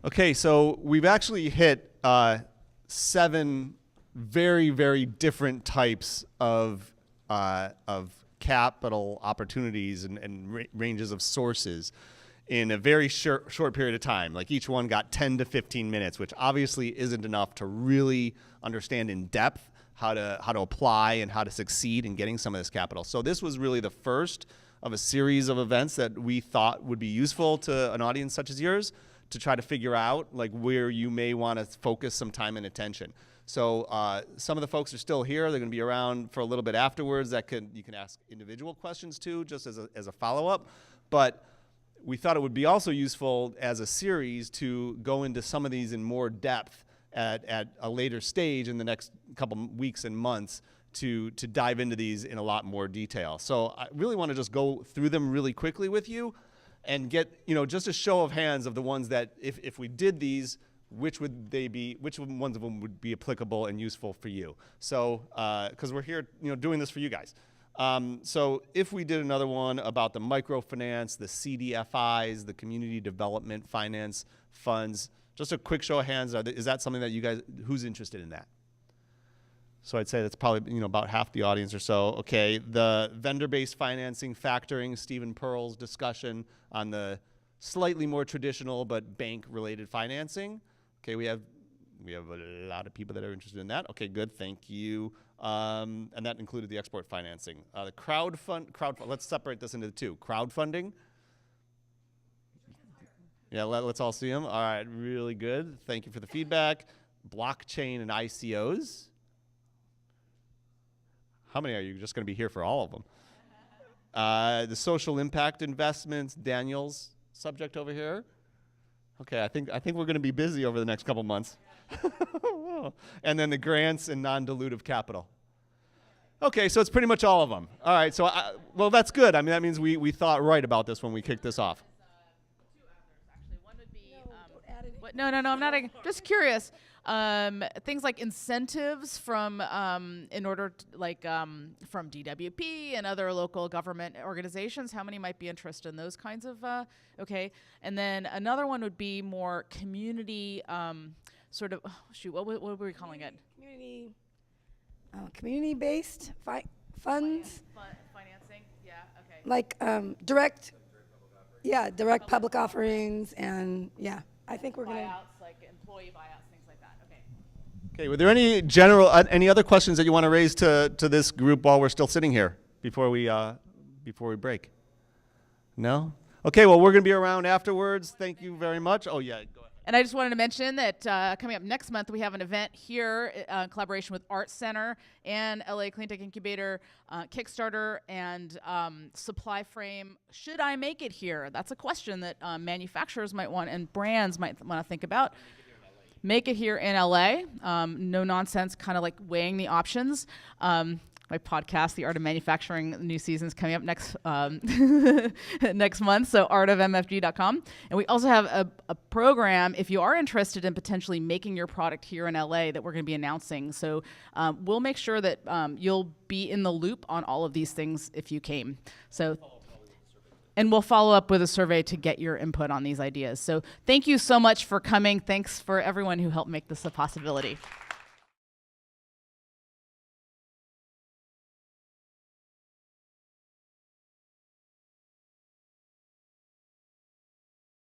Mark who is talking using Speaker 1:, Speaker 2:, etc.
Speaker 1: Okay, so we've actually hit 7 very, very different types of capital opportunities and ranges of sources in a very short period of time. Like each one got 10 to 15 minutes, which obviously isn't enough to really understand in depth how to apply and how to succeed in getting some of this capital. So this was really the first of a series of events that we thought would be useful to an audience such as yours to try to figure out like where you may want to focus some time and attention. So some of the folks are still here. They're going to be around for a little bit afterwards. You can ask individual questions too, just as a follow-up. But we thought it would be also useful as a series to go into some of these in more depth at a later stage in the next couple weeks and months to dive into these in a lot more detail. So I really want to just go through them really quickly with you and get, just a show of hands of the ones that if we did these, which would they be, which ones of them would be applicable and useful for you. So, because we're here, doing this for you guys. So if we did another one about the microfinance, the CDFIs, the community development finance funds, just a quick show of hands, is that something that you guys, who's interested in that? So I'd say that's probably, about half the audience or so. Okay, the vendor-based financing, factoring, Stephen Pearl's discussion on the slightly more traditional but bank-related financing. Okay, we have a lot of people that are interested in that. Okay, good, thank you. And that included the export financing. The crowdfund, let's separate this into the two. Crowdfunding. Yeah, let's all see them. All right, really good. Thank you for the feedback. Blockchain and ICOs. How many are you just going to be here for all of them? The social impact investments, Daniel's subject over here. Okay, I think we're going to be busy over the next couple months. And then the grants and non-dilutive capital. Okay, so it's pretty much all of them. All right, so well, that's good. I mean, that means we thought right about this when we kicked this off.
Speaker 2: Two others, actually. One would be no, I'm not. Just curious. Things like incentives from in order to, from DWP and other local government organizations. How many might be interested in those kinds of? Okay, and then another one would be more community sort of. What were we calling it?
Speaker 3: Community-based funds.
Speaker 2: Financing. Yeah. Okay.
Speaker 3: Like direct public offerings, and I think we're gonna.
Speaker 2: Buyouts, like employee buyouts, things like that. Okay.
Speaker 1: Okay, were there any any other questions that you want to raise to this group while we're still sitting here before we break? No? Okay, well, we're going to be around afterwards. Thank you very much. Oh, yeah, go ahead.
Speaker 2: And I just wanted to mention that coming up next month, we have an event here in collaboration with Art Center and LA Clean Tech Incubator, Kickstarter, and Supply Frame. Should I make it here? That's a question that manufacturers might want and brands might want to think about. Make it here in LA. No nonsense, kind of like weighing the options. My podcast, The Art of Manufacturing, the new season is coming up next next month, so artofmfg.com. And we also have a program, if you are interested in potentially making your product here in LA, that we're going to be announcing. So we'll make sure that you'll be in the loop on all of these things if you came. So. And we'll follow up with a survey to get your input on these ideas. So thank you so much for coming. Thanks for everyone who helped make this a possibility.